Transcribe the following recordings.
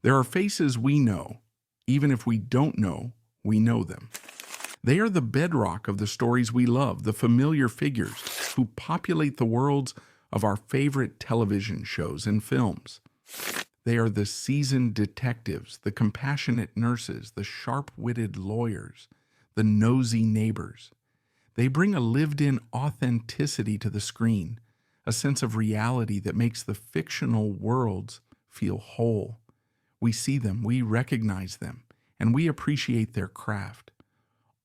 There are faces we know, even if we don't know, we know them. They are the bedrock of the stories we love, the familiar figures who populate the worlds of our favorite television shows and films. They are the seasoned detectives, the compassionate nurses, the sharp-witted lawyers, the nosy neighbors. They bring a lived-in authenticity to the screen, a sense of reality that makes the fictional worlds feel whole. We see them, we recognize them, and we appreciate their craft,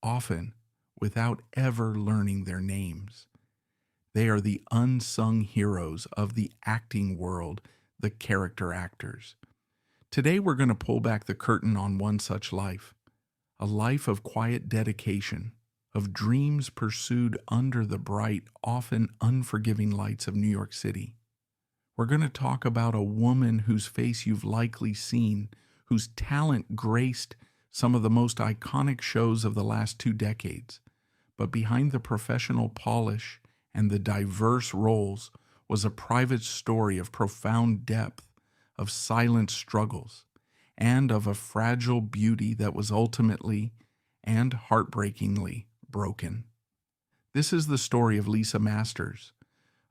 often without ever learning their names. They are the unsung heroes of the acting world, the character actors. Today we're going to pull back the curtain on one such life, a life of quiet dedication, of dreams pursued under the bright, often unforgiving lights of New York City. We're going to talk about a woman whose face you've likely seen, whose talent graced some of the most iconic shows of the last 2 decades. But behind the professional polish and the diverse roles was a private story of profound depth, of silent struggles, and of a fragile beauty that was ultimately and heartbreakingly broken. This is the story of Lisa Masters,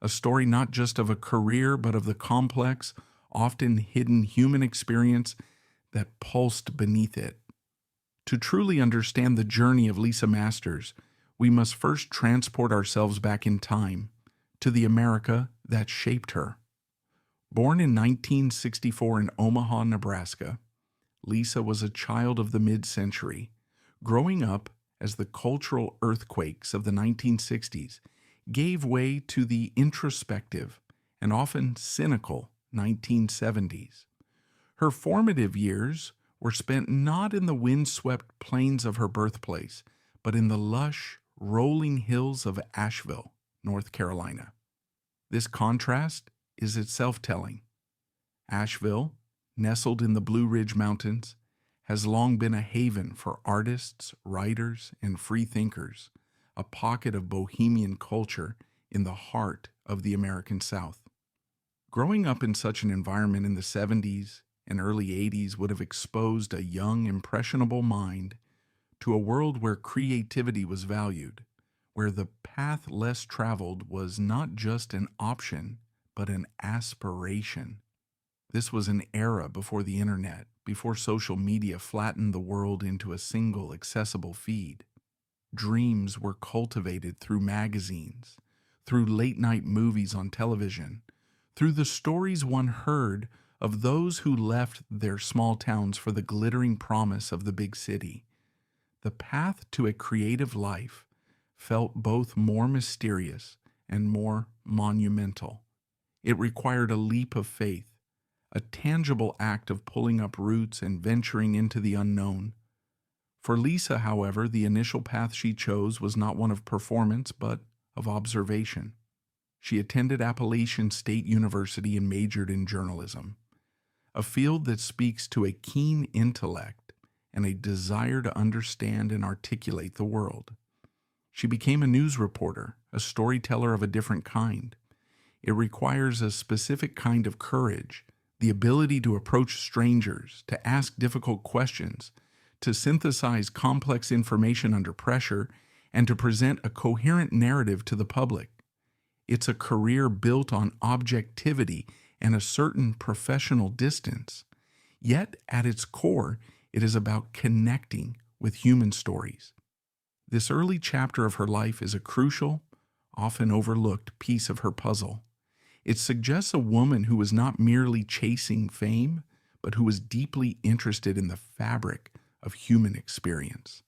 a story not just of a career but of the complex, often hidden human experience that pulsed beneath it. To truly understand the journey of Lisa Masters, we must first transport ourselves back in time to the America that shaped her. Born in 1964 in Omaha, Nebraska, Lisa was a child of the mid-century, growing up as the cultural earthquakes of the 1960s gave way to the introspective and often cynical 1970s. Her formative years were spent not in the windswept plains of her birthplace, but in the lush, rolling hills of Asheville, North Carolina. This contrast is itself telling. Asheville, nestled in the Blue Ridge Mountains, has long been a haven for artists, writers, and free thinkers, a pocket of bohemian culture in the heart of the American South. Growing up in such an environment in the 70s and early 80s would have exposed a young, impressionable mind to a world where creativity was valued, where the path less traveled was not just an option, but an aspiration. This was an era before the internet, before social media flattened the world into a single accessible feed. Dreams were cultivated through magazines, through late-night movies on television, through the stories one heard of those who left their small towns for the glittering promise of the big city. The path to a creative life felt both more mysterious and more monumental. It required a leap of faith, a tangible act of pulling up roots and venturing into the unknown. For Lisa, however, the initial path she chose was not one of performance, but of observation. She attended Appalachian State University and majored in journalism, a field that speaks to a keen intellect and a desire to understand and articulate the world. She became a news reporter, a storyteller of a different kind. It requires a specific kind of courage, the ability to approach strangers, to ask difficult questions, to synthesize complex information under pressure, and to present a coherent narrative to the public. It's a career built on objectivity and a certain professional distance. Yet, at its core, it is about connecting with human stories. This early chapter of her life is a crucial, often overlooked piece of her puzzle. It suggests a woman who was not merely chasing fame, but who was deeply interested in the fabric of human experience.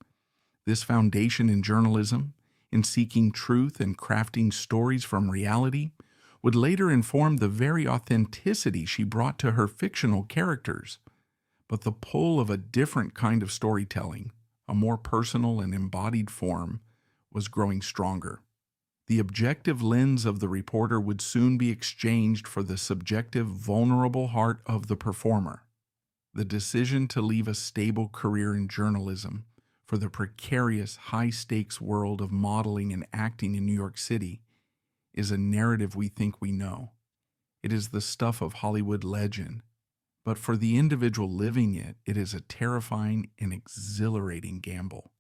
This foundation in journalism, in seeking truth and crafting stories from reality, would later inform the very authenticity she brought to her fictional characters. But the pull of a different kind of storytelling, a more personal and embodied form, was growing stronger. The objective lens of the reporter would soon be exchanged for the subjective, vulnerable heart of the performer. The decision to leave a stable career in journalism for the precarious, high-stakes world of modeling and acting in New York City is a narrative we think we know. It is the stuff of Hollywood legend, But for the individual living it, it is a terrifying and exhilarating gamble.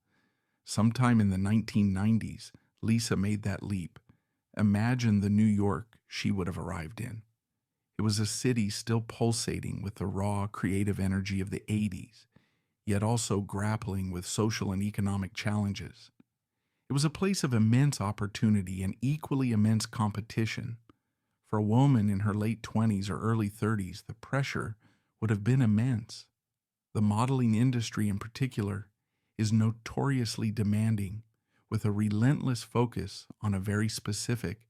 Sometime in the 1990s, Lisa made that leap. Imagine the New York she would have arrived in. It was a city still pulsating with the raw, creative energy of the 80s, yet also grappling with social and economic challenges. It was a place of immense opportunity and equally immense competition. For a woman in her late 20s or early 30s, the pressure would have been immense. The modeling industry in particular is notoriously demanding, with a relentless focus on a very specific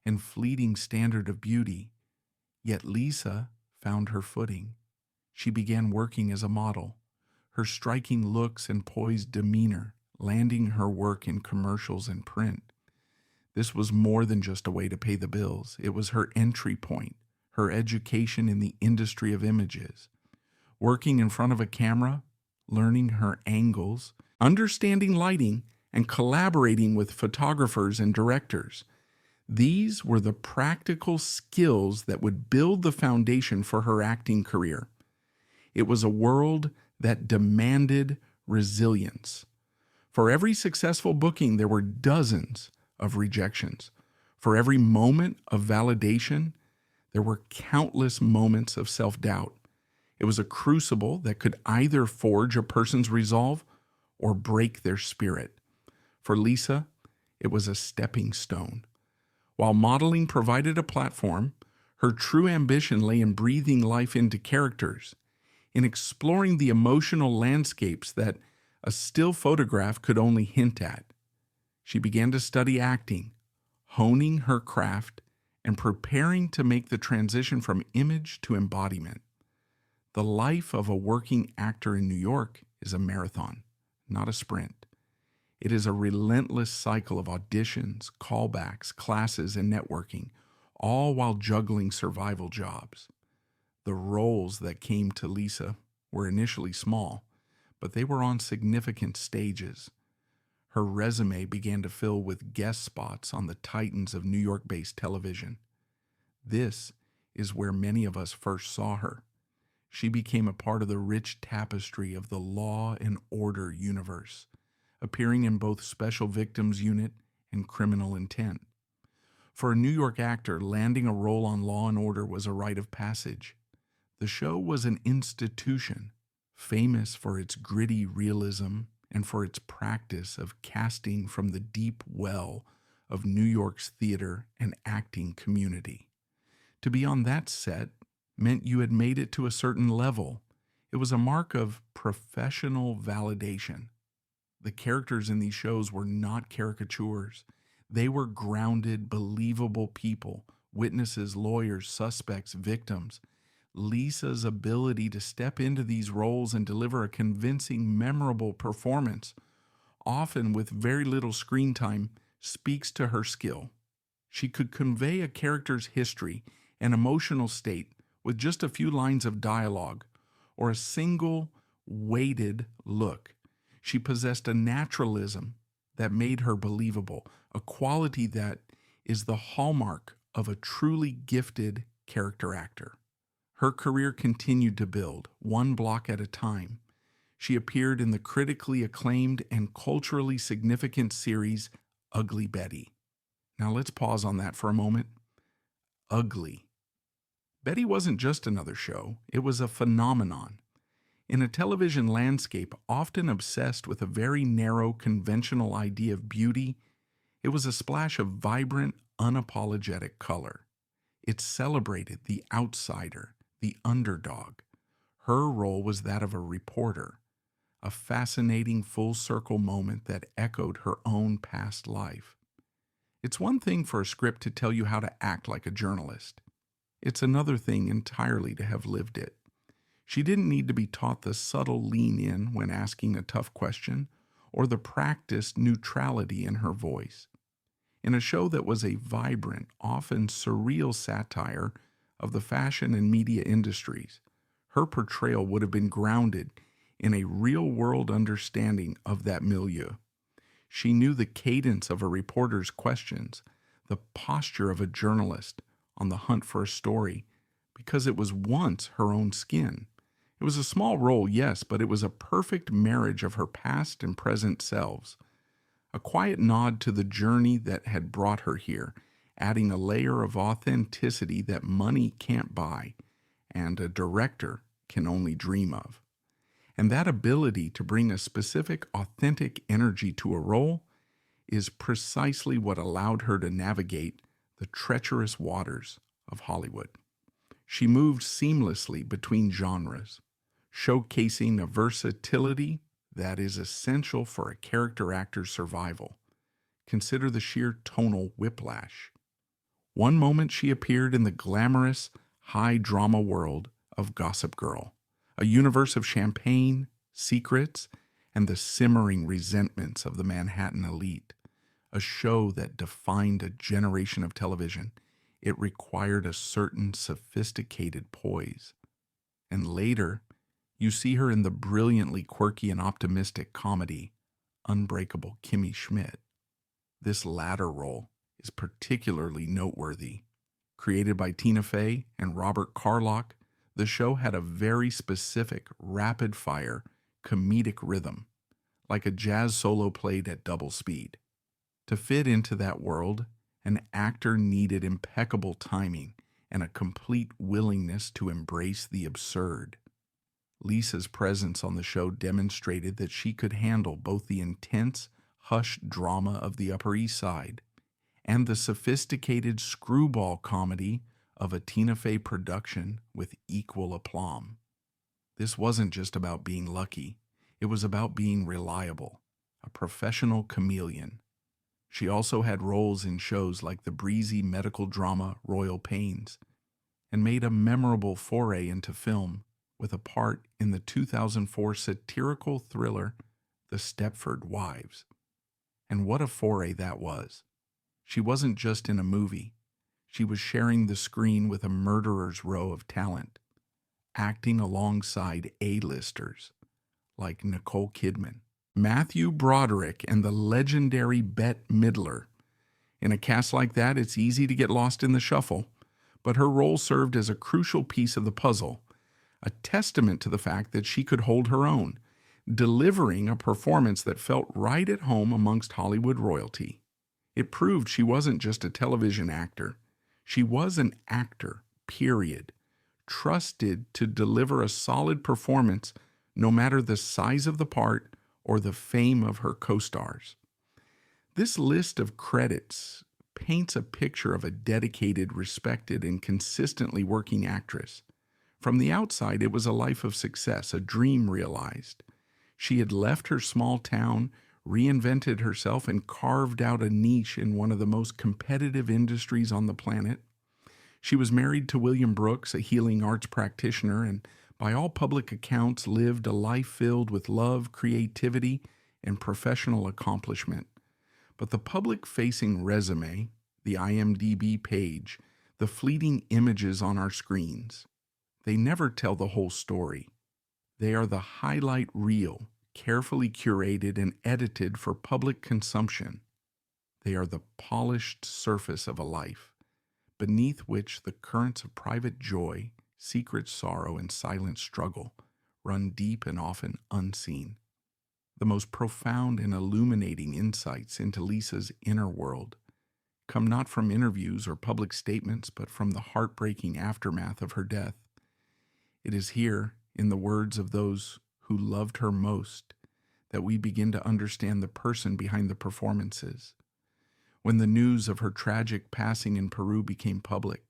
and fleeting standard of beauty. Yet Lisa found her footing. She began working as a model, her striking looks and poised demeanor landing her work in commercials and print. This was more than just a way to pay the bills. It was her entry point, her education in the industry of images. Working in front of a camera, learning her angles, understanding lighting, and collaborating with photographers and directors. These were the practical skills that would build the foundation for her acting career. It was a world that demanded resilience. For every successful booking, there were dozens of rejections. For every moment of validation, there were countless moments of self-doubt. It was a crucible that could either forge a person's resolve or break their spirit. For Lisa, it was a stepping stone. While modeling provided a platform, her true ambition lay in breathing life into characters, in exploring the emotional landscapes that a still photograph could only hint at. She began to study acting, honing her craft, and preparing to make the transition from image to embodiment. The life of a working actor in New York is a marathon, not a sprint. It is a relentless cycle of auditions, callbacks, classes, and networking, all while juggling survival jobs. The roles that came to Lisa were initially small, but they were on significant stages. Her resume began to fill with guest spots on the titans of New York-based television. This is where many of us first saw her. She became a part of the rich tapestry of the Law and Order universe, appearing in both Special Victims Unit and Criminal Intent. For a New York actor, landing a role on Law and Order was a rite of passage. The show was an institution, famous for its gritty realism and for its practice of casting from the deep well of New York's theater and acting community. To be on that set meant you had made it to a certain level. It was a mark of professional validation. The characters in these shows were not caricatures. They were grounded, believable people, witnesses, lawyers, suspects, victims. Lisa's ability to step into these roles and deliver a convincing, memorable performance, often with very little screen time, speaks to her skill. She could convey a character's history and emotional state with just a few lines of dialogue or a single, weighted look. She possessed a naturalism that made her believable, a quality that is the hallmark of a truly gifted character actor. Her career continued to build, one block at a time. She appeared in the critically acclaimed and culturally significant series Ugly Betty. Now let's pause on that for a moment. Ugly. Betty wasn't just another show, it was a phenomenon. In a television landscape often obsessed with a very narrow, conventional idea of beauty, it was a splash of vibrant, unapologetic color. It celebrated the outsider, the underdog. Her role was that of a reporter, a fascinating full-circle moment that echoed her own past life. It's one thing for a script to tell you how to act like a journalist. It's another thing entirely to have lived it. She didn't need to be taught the subtle lean-in when asking a tough question, or the practiced neutrality in her voice. In a show that was a vibrant, often surreal satire of the fashion and media industries, her portrayal would have been grounded in a real-world understanding of that milieu. She knew the cadence of a reporter's questions, the posture of a journalist on the hunt for a story, because it was once her own skin. It was a small role, yes, but it was a perfect marriage of her past and present selves. A quiet nod to the journey that had brought her here, adding a layer of authenticity that money can't buy and a director can only dream of. And that ability to bring a specific, authentic energy to a role is precisely what allowed her to navigate the treacherous waters of Hollywood. She moved seamlessly between genres, showcasing a versatility that is essential for a character actor's survival. Consider the sheer tonal whiplash. One moment she appeared in the glamorous, high drama world of Gossip Girl, a universe of champagne, secrets, and the simmering resentments of the Manhattan elite, a show that defined a generation of television. It required a certain sophisticated poise. And later, you see her in the brilliantly quirky and optimistic comedy, Unbreakable Kimmy Schmidt. This latter role is particularly noteworthy. Created by Tina Fey and Robert Carlock, the show had a very specific, rapid-fire, comedic rhythm, like a jazz solo played at double speed. To fit into that world, an actor needed impeccable timing and a complete willingness to embrace the absurd. Lisa's presence on the show demonstrated that she could handle both the intense, hushed drama of the Upper East Side and the sophisticated screwball comedy of a Tina Fey production with equal aplomb. This wasn't just about being lucky, it was about being reliable, a professional chameleon. She also had roles in shows like the breezy medical drama Royal Pains, and made a memorable foray into film with a part in the 2004 satirical thriller The Stepford Wives. And what a foray that was. She wasn't just in a movie. She was sharing the screen with a murderer's row of talent, acting alongside A-listers like Nicole Kidman, Matthew Broderick, and the legendary Bette Midler. In a cast like that, it's easy to get lost in the shuffle, but her role served as a crucial piece of the puzzle, a testament to the fact that she could hold her own, delivering a performance that felt right at home amongst Hollywood royalty. It proved she wasn't just a television actor. She was an actor, period, trusted to deliver a solid performance no matter the size of the part or the fame of her co-stars. This list of credits paints a picture of a dedicated, respected, and consistently working actress. From the outside, it was a life of success, a dream realized. She had left her small town, reinvented herself, and carved out a niche in one of the most competitive industries on the planet. She was married to William Brooks, a healing arts practitioner, and by all public accounts lived a life filled with love, creativity, and professional accomplishment. But the public-facing resume, the IMDb page, the fleeting images on our screens, they never tell the whole story. They are the highlight reel, carefully curated and edited for public consumption. They are the polished surface of a life, beneath which the currents of private joy, secret sorrow, and silent struggle run deep and often unseen. The most profound and illuminating insights into Lisa's inner world come not from interviews or public statements, but from the heartbreaking aftermath of her death. It is here, in the words of those who loved her most, that we begin to understand the person behind the performances. When the news of her tragic passing in Peru became public,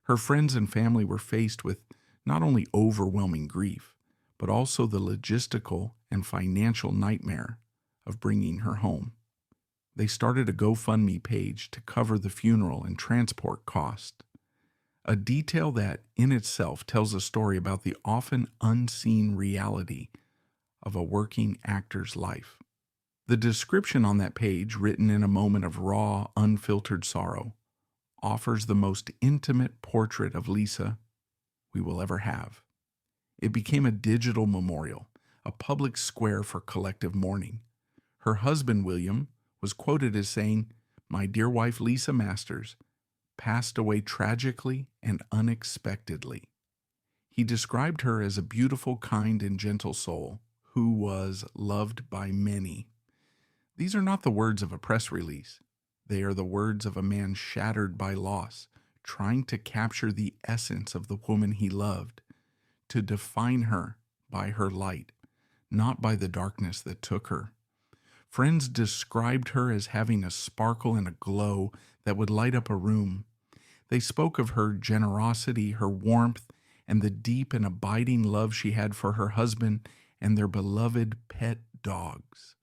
her friends and family were faced with not only overwhelming grief, but also the logistical and financial nightmare of bringing her home. They started a GoFundMe page to cover the funeral and transport cost, a detail that in itself tells a story about the often unseen reality of a working actor's life. The description on that page, written in a moment of raw, unfiltered sorrow, offers the most intimate portrait of Lisa we will ever have. It became a digital memorial, a public square for collective mourning. Her husband, William, was quoted as saying, "My dear wife, Lisa Masters, passed away tragically and unexpectedly." He described her as a beautiful, kind, and gentle soul who was loved by many. These are not the words of a press release. They are the words of a man shattered by loss, trying to capture the essence of the woman he loved, to define her by her light, not by the darkness that took her. Friends described her as having a sparkle and a glow that would light up a room. They spoke of her generosity, her warmth, and the deep and abiding love she had for her husband and their beloved pet dogs.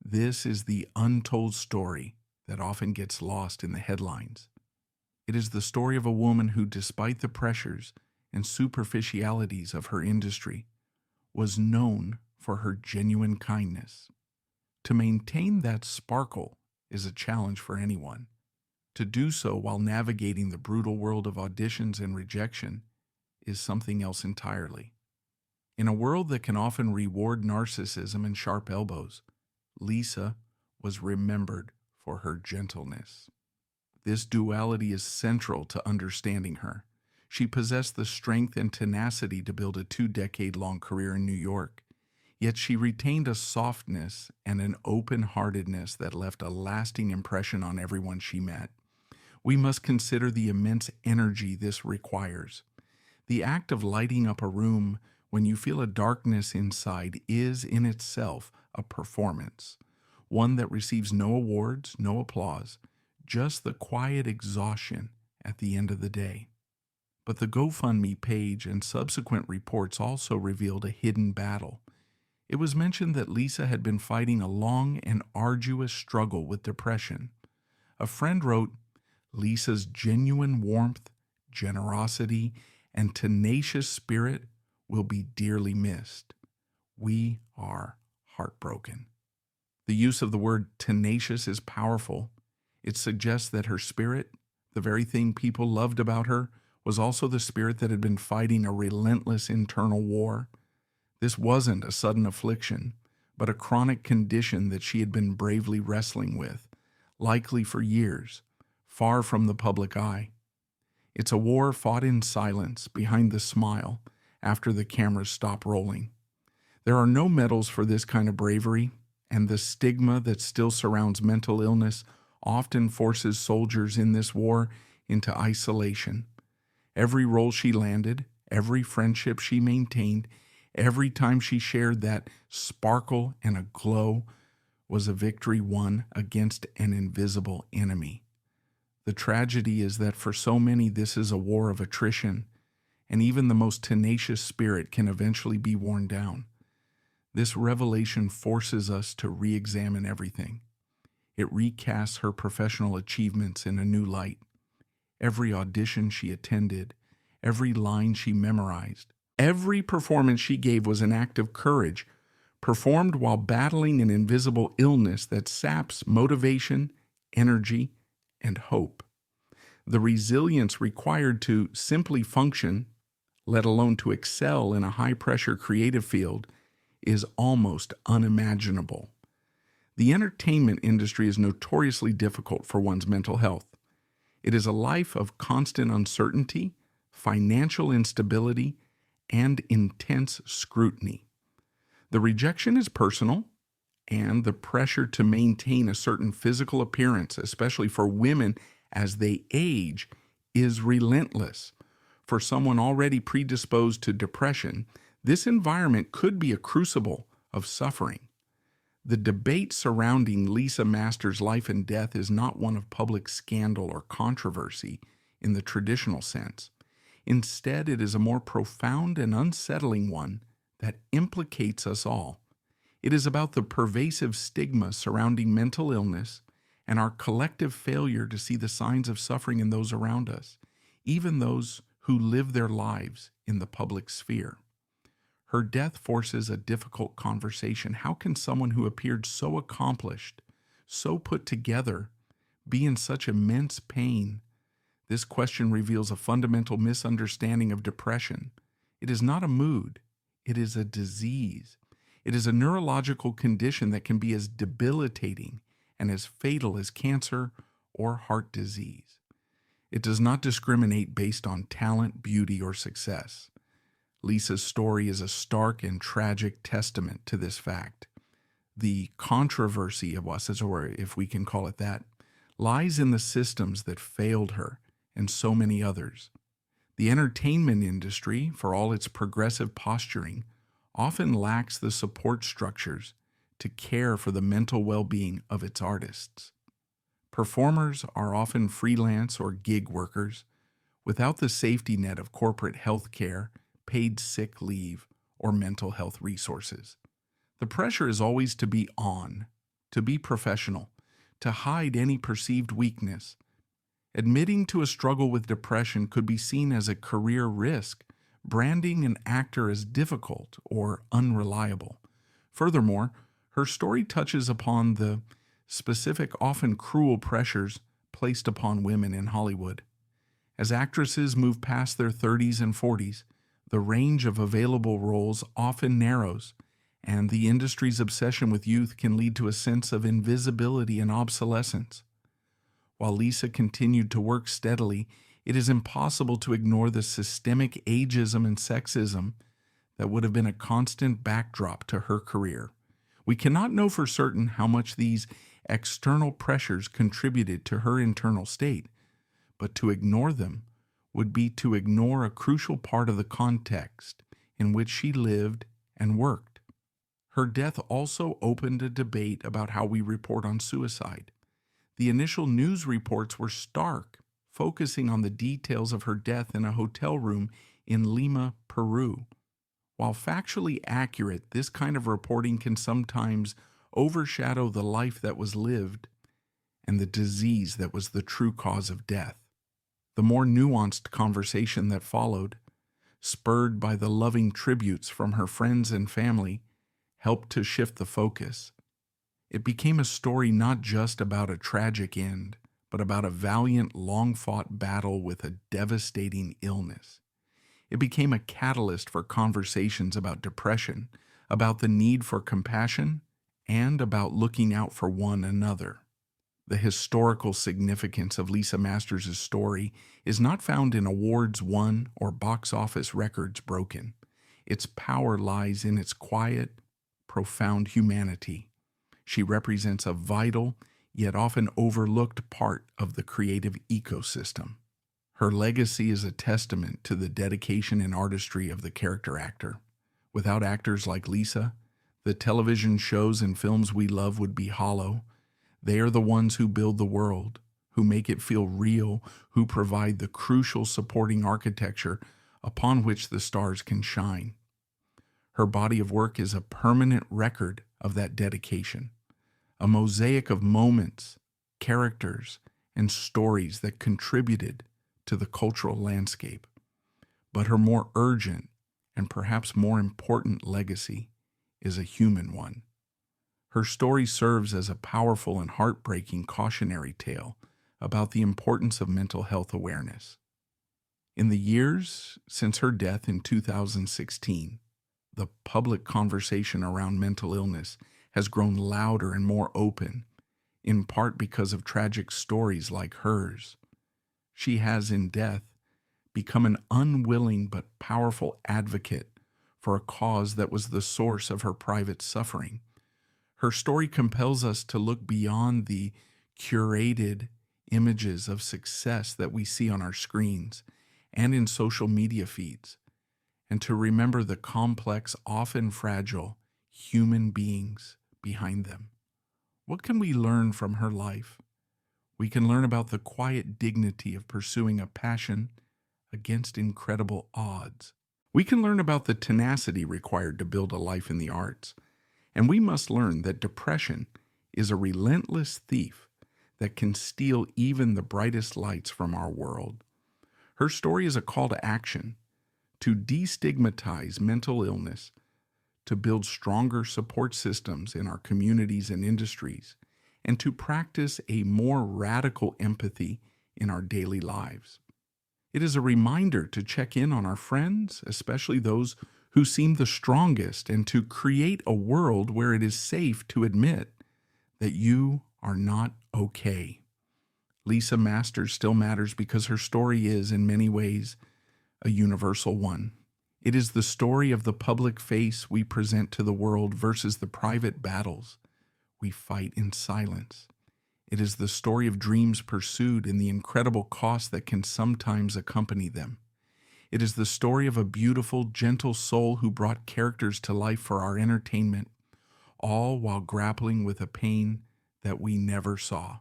This is the untold story that often gets lost in the headlines. It is the story of a woman who, despite the pressures and superficialities of her industry, was known for her genuine kindness. To maintain that sparkle is a challenge for anyone. To do so while navigating the brutal world of auditions and rejection is something else entirely. In a world that can often reward narcissism and sharp elbows, Lisa was remembered for her gentleness. This duality is central to understanding her. She possessed the strength and tenacity to build a 2-decade-long career in New York, yet she retained a softness and an open-heartedness that left a lasting impression on everyone she met. We must consider the immense energy this requires. The act of lighting up a room when you feel a darkness inside is in itself a performance, one that receives no awards, no applause, just the quiet exhaustion at the end of the day. But the GoFundMe page and subsequent reports also revealed a hidden battle. It was mentioned that Lisa had been fighting a long and arduous struggle with depression. A friend wrote, "Lisa's genuine warmth, generosity, and tenacious spirit will be dearly missed. We are heartbroken." The use of the word tenacious is powerful. It suggests that her spirit, the very thing people loved about her, was also the spirit that had been fighting a relentless internal war. This wasn't a sudden affliction, but a chronic condition that she had been bravely wrestling with, likely for years, far from the public eye. It's a war fought in silence, behind the smile, after the cameras stop rolling. There are no medals for this kind of bravery, and the stigma that still surrounds mental illness often forces soldiers in this war into isolation. Every role she landed, every friendship she maintained, every time she shared that sparkle and a glow was a victory won against an invisible enemy. The tragedy is that for so many this is a war of attrition, and even the most tenacious spirit can eventually be worn down. This revelation forces us to re-examine everything. It recasts her professional achievements in a new light. Every audition she attended, every line she memorized, every performance she gave was an act of courage, performed while battling an invisible illness that saps motivation, energy, and hope. The resilience required to simply function, let alone to excel in a high-pressure creative field, is almost unimaginable. The entertainment industry is notoriously difficult for one's mental health. It is a life of constant uncertainty, financial instability, and intense scrutiny. The rejection is personal, and the pressure to maintain a certain physical appearance, especially for women as they age, is relentless. For someone already predisposed to depression, this environment could be a crucible of suffering. The debate surrounding Lisa Masters' life and death is not one of public scandal or controversy in the traditional sense. Instead, it is a more profound and unsettling one that implicates us all. It is about the pervasive stigma surrounding mental illness and our collective failure to see the signs of suffering in those around us, even those who live their lives in the public sphere. Her death forces a difficult conversation. How can someone who appeared so accomplished, so put together, be in such immense pain? This question reveals a fundamental misunderstanding of depression. It is not a mood. It is a disease. It is a neurological condition that can be as debilitating and as fatal as cancer or heart disease. It does not discriminate based on talent, beauty, or success. Lisa's story is a stark and tragic testament to this fact. The controversy of us, or if we can call it that, lies in the systems that failed her and so many others. The entertainment industry, for all its progressive posturing, often lacks the support structures to care for the mental well-being of its artists. Performers are often freelance or gig workers without the safety net of corporate health care, paid sick leave, or mental health resources. The pressure is always to be on, to be professional, to hide any perceived weakness. Admitting to a struggle with depression could be seen as a career risk, branding an actor as difficult or unreliable. Furthermore, her story touches upon the specific, often cruel pressures placed upon women in Hollywood. As actresses move past their 30s and 40s, the range of available roles often narrows, and the industry's obsession with youth can lead to a sense of invisibility and obsolescence. While Lisa continued to work steadily, it is impossible to ignore the systemic ageism and sexism that would have been a constant backdrop to her career. We cannot know for certain how much these external pressures contributed to her internal state, but to ignore them would be to ignore a crucial part of the context in which she lived and worked. Her death also opened a debate about how we report on suicide. The initial news reports were stark, focusing on the details of her death in a hotel room in Lima, Peru. While factually accurate, this kind of reporting can sometimes overshadow the life that was lived and the disease that was the true cause of death. The more nuanced conversation that followed, spurred by the loving tributes from her friends and family, helped to shift the focus. It became a story not just about a tragic end, but about a valiant, long-fought battle with a devastating illness. It became a catalyst for conversations about depression, about the need for compassion, and about looking out for one another. The historical significance of Lisa Masters' story is not found in awards won or box office records broken. Its power lies in its quiet, profound humanity. She represents a vital, yet often overlooked part of the creative ecosystem. Her legacy is a testament to the dedication and artistry of the character actor. Without actors like Lisa, the television shows and films we love would be hollow. They are the ones who build the world, who make it feel real, who provide the crucial supporting architecture upon which the stars can shine. Her body of work is a permanent record of that dedication, a mosaic of moments, characters, and stories that contributed to the cultural landscape. But her more urgent and perhaps more important legacy is a human one. Her story serves as a powerful and heartbreaking cautionary tale about the importance of mental health awareness. In the years since her death in 2016, the public conversation around mental illness has grown louder and more open, in part because of tragic stories like hers. She has, in death, become an unwilling but powerful advocate for a cause that was the source of her private suffering. Her story compels us to look beyond the curated images of success that we see on our screens and in social media feeds, and to remember the complex, often fragile, human beings behind them. What can we learn from her life? We can learn about the quiet dignity of pursuing a passion against incredible odds. We can learn about the tenacity required to build a life in the arts. And we must learn that depression is a relentless thief that can steal even the brightest lights from our world. Her story is a call to action, to destigmatize mental illness, to build stronger support systems in our communities and industries, and to practice a more radical empathy in our daily lives. It is a reminder to check in on our friends, especially those who seem the strongest, and to create a world where it is safe to admit that you are not okay. Lisa Masters still matters because her story is, in many ways, a universal one. It is the story of the public face we present to the world versus the private battles we fight in silence. It is the story of dreams pursued and the incredible cost that can sometimes accompany them. It is the story of a beautiful, gentle soul who brought characters to life for our entertainment, all while grappling with a pain that we never saw.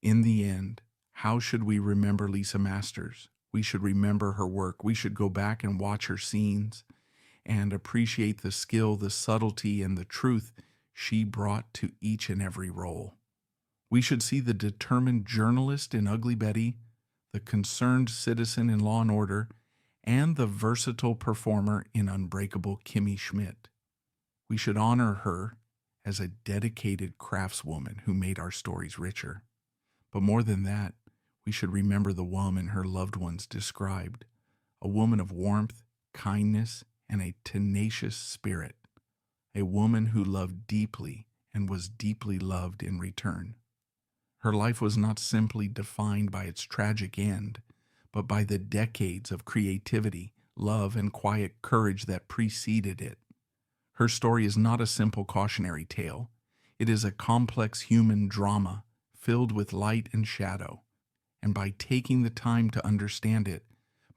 In the end, how should we remember Lisa Masters? We should remember her work. We should go back and watch her scenes and appreciate the skill, the subtlety, and the truth she brought to each and every role. We should see the determined journalist in Ugly Betty, the concerned citizen in Law and Order, and the versatile performer in Unbreakable Kimmy Schmidt. We should honor her as a dedicated craftswoman who made our stories richer. But more than that, we should remember the woman her loved ones described, a woman of warmth, kindness, and a tenacious spirit, a woman who loved deeply and was deeply loved in return. Her life was not simply defined by its tragic end, but by the decades of creativity, love, and quiet courage that preceded it. Her story is not a simple cautionary tale. It is a complex human drama filled with light and shadow. And by taking the time to understand it,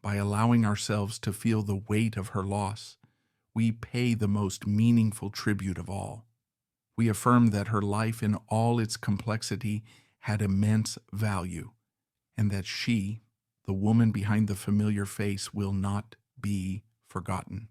by allowing ourselves to feel the weight of her loss, we pay the most meaningful tribute of all. We affirm that her life in all its complexity had immense value, and that she, the woman behind the familiar face, will not be forgotten.